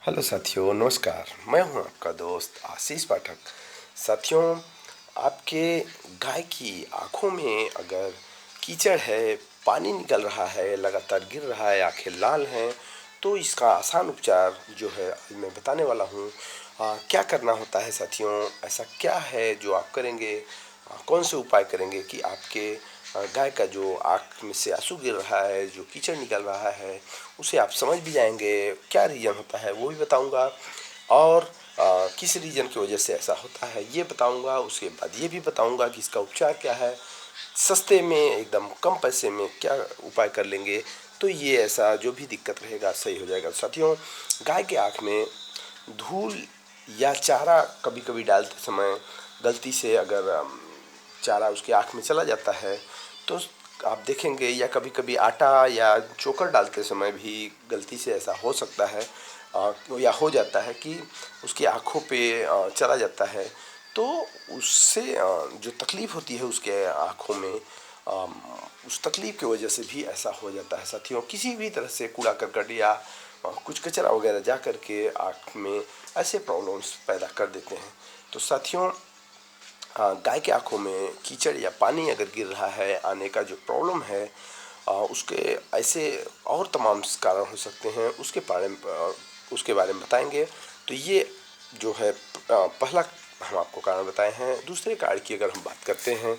Hello साथियों, नमस्कार। मैं हूं आपका दोस्त आशीष पाठक। साथियों, आपके गाय की आंखों में अगर कीचड़ है, पानी निकल रहा है, लगातार गिर रहा है, आंखें लाल हैं, तो इसका आसान उपचार जो है आज मैं बताने वाला हूं। क्या करना होता है साथियों, ऐसा क्या है जो आप करेंगे, कौन से उपाय करेंगे कि आपके गाय का जो आँख में से आंसू गिर रहा है, जो कीचड़ निकल रहा है, उसे आप समझ भी जाएंगे। क्या रीज़न होता है वो भी बताऊंगा, और किस रीज़न की वजह से ऐसा होता है ये बताऊंगा। उसके बाद ये भी बताऊंगा कि इसका उपचार क्या है, सस्ते में एकदम कम पैसे में क्या उपाय कर लेंगे तो ये ऐसा जो भी दिक्कत रहेगा सही हो जाएगा। साथियों, गाय के आँख में धूल या चारा कभी कभी डालते समय गलती से अगर चारा उसकी आँख में चला जाता है तो आप देखेंगे, या कभी कभी आटा या चोकर डालते समय भी गलती से ऐसा हो सकता है या हो जाता है कि उसकी आँखों पे चला जाता है, तो उससे जो तकलीफ़ होती है उसके आँखों में, उस तकलीफ़ की वजह से भी ऐसा हो जाता है। साथियों, किसी भी तरह से कूड़ा करकट या कुछ कचरा वगैरह जा कर के आँख में ऐसे प्रॉब्लम्स पैदा कर देते हैं। तो साथियों, गाय के आँखों में कीचड़ या पानी अगर गिर रहा है आने का जो प्रॉब्लम है, उसके ऐसे और तमाम कारण हो सकते हैं, उसके बारे में बताएंगे। तो ये जो है पहला हम आपको कारण बताए हैं। दूसरे कारण की अगर हम बात करते हैं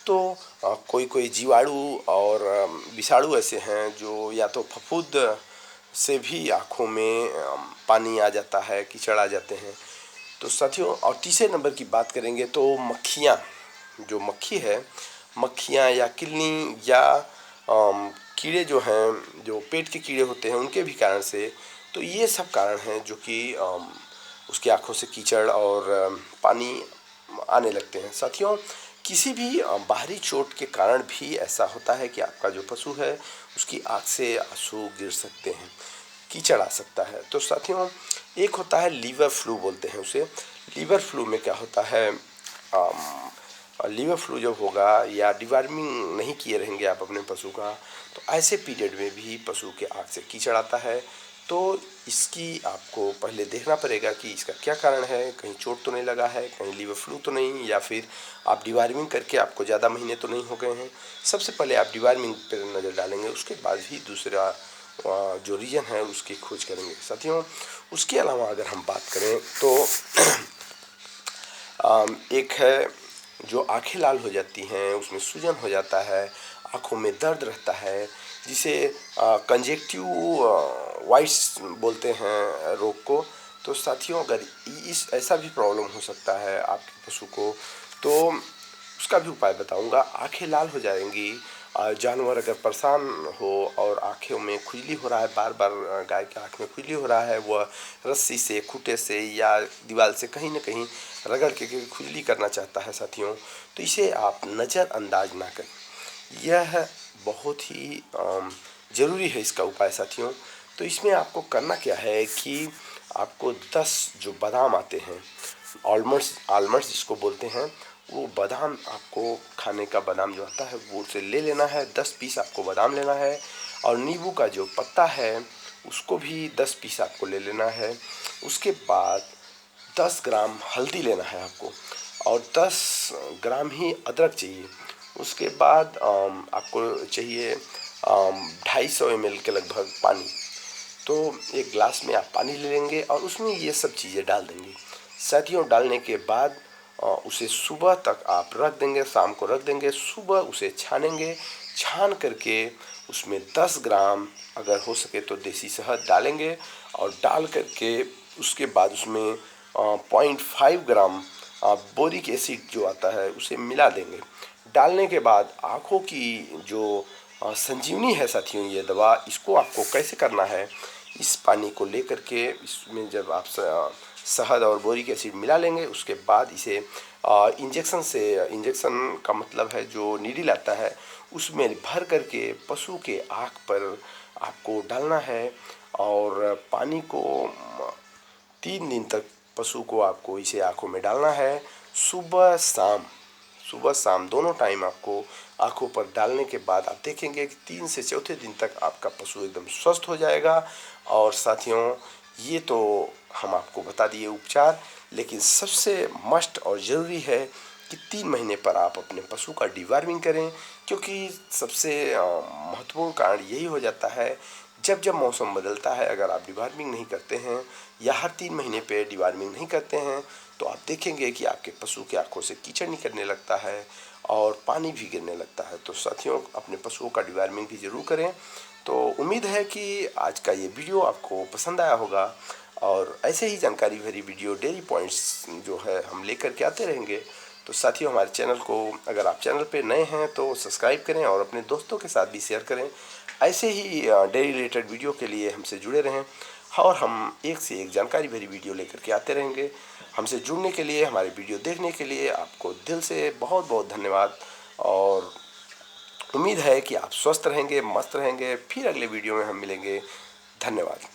तो कोई कोई जीवाणु और विषाणु ऐसे हैं जो या तो फफूंद से भी आँखों में पानी आ जाता है, कीचड़ आ जाते हैं। तो साथियों, और तीसरे नंबर की बात करेंगे तो मक्खियाँ, जो मक्खी है, मक्खियाँ या किलनी या कीड़े जो हैं, जो पेट के कीड़े होते हैं उनके भी कारण से, तो ये सब कारण हैं जो कि उसकी आँखों से कीचड़ और पानी आने लगते हैं। साथियों, किसी भी बाहरी चोट के कारण भी ऐसा होता है कि आपका जो पशु है उसकी आँख से आंसू गिर सकते हैं, कीचड़ आ सकता है। तो साथियों, एक होता है लीवर फ्लू बोलते हैं उसे। लीवर फ्लू में क्या होता है, लीवर फ्लू जब होगा या डिवार्मिंग नहीं किए रहेंगे आप अपने पशु का, तो ऐसे पीरियड में भी पशु के आँख से कीचड़ आता है। तो इसकी आपको पहले देखना पड़ेगा कि इसका क्या कारण है, कहीं चोट तो नहीं लगा है, कहीं लीवर फ्लू तो नहीं, या फिर आप डिवार्मिंग करके आपको ज़्यादा महीने तो नहीं हो गए हैं। सबसे पहले आप डिवार्मिंग पर नज़र डालेंगे, उसके बाद ही दूसरा जो रीजन है उसकी खोज करेंगे। साथियों, उसके अलावा अगर हम बात करें तो एक है जो आंखें लाल हो जाती हैं, उसमें सूजन हो जाता है, आँखों में दर्द रहता है, जिसे कंजेक्टिव वाइट्स बोलते हैं रोग को। तो साथियों, अगर इस ऐसा भी प्रॉब्लम हो सकता है आपके पशु को, तो उसका भी उपाय बताऊंगा। आंखें लाल हो जाएंगी, जानवर अगर परेशान हो और आँखों में खुजली हो रहा है, बार बार गाय के आँख में खुजली हो रहा है, वह रस्सी से, खूंटे से या दीवार से कहीं न कहीं रगड़ के खुजली करना चाहता है साथियों, तो इसे आप नज़रअंदाज ना करें। यह बहुत ही ज़रूरी है इसका उपाय साथियों। तो इसमें आपको करना क्या है कि आपको 10 जो बादाम आते हैं, ऑलमंड्स आलमंड्स जिसको बोलते हैं, वो बादाम आपको खाने का बादाम जो आता है वो उसे ले लेना है। 10 पीस आपको बादाम लेना है, और नींबू का जो पत्ता है उसको भी 10 पीस आपको ले लेना है। उसके बाद 10 ग्राम हल्दी लेना है आपको, और 10 ग्राम ही अदरक चाहिए। उसके बाद आपको चाहिए 250 ml के लगभग पानी। तो एक ग्लास में आप पानी ले लेंगे और उसमें ये सब चीज़ें डाल देंगे। साथियों, डालने के बाद उसे सुबह तक आप रख देंगे, शाम को रख देंगे, सुबह उसे छानेंगे। छान करके उसमें 10 ग्राम अगर हो सके तो देसी शहद डालेंगे, और डाल करके उसके बाद उसमें 0.5 ग्राम बोरिक एसिड जो आता है उसे मिला देंगे। डालने के बाद आँखों की जो संजीवनी है साथियों, ये दवा, इसको आपको कैसे करना है, इस पानी को लेकर के इसमें जब आप शहद और बोरिक एसिड मिला लेंगे, उसके बाद इसे इंजेक्शन का मतलब है जो नीडल आता है, उसमें भर करके पशु के आँख पर आपको डालना है। और पानी को 3 दिन तक पशु को आपको इसे आँखों में डालना है। सुबह शाम, सुबह शाम दोनों टाइम आपको आँखों पर डालने के बाद आप देखेंगे कि 3 से चौथे दिन तक आपका पशु एकदम स्वस्थ हो जाएगा। और साथियों, ये तो हम आपको बता दिए उपचार, लेकिन सबसे मस्ट और ज़रूरी है कि 3 महीने पर आप अपने पशु का डिवार्मिंग करें, क्योंकि सबसे महत्वपूर्ण कारण यही हो जाता है जब जब मौसम बदलता है, अगर आप डिवार्मिंग नहीं करते हैं या हर 3 महीने पे डिवार्मिंग नहीं करते हैं तो आप देखेंगे कि आपके पशु की आंखों से कीचड़ निकलने लगता है और पानी भी गिरने लगता है। तो साथियों, अपने पशुओं का डिवार्मिंग भी ज़रूर करें। तो उम्मीद है कि आज का ये वीडियो आपको पसंद आया होगा और ऐसे ही जानकारी भरी वीडियो डेली पॉइंट्स जो है हम लेकर के आते रहेंगे। तो साथियों, हमारे चैनल को अगर आप चैनल पे नए हैं तो सब्सक्राइब करें और अपने दोस्तों के साथ भी शेयर करें। ऐसे ही डेली रिलेटेड वीडियो के लिए हमसे जुड़े रहें और हम एक से एक जानकारी भरी वीडियो लेकर के आते रहेंगे। हमसे जुड़ने के लिए, हमारे वीडियो देखने के लिए आपको दिल से बहुत बहुत धन्यवाद और उम्मीद है कि आप स्वस्थ रहेंगे, मस्त रहेंगे। फिर अगले वीडियो में हम मिलेंगे। धन्यवाद।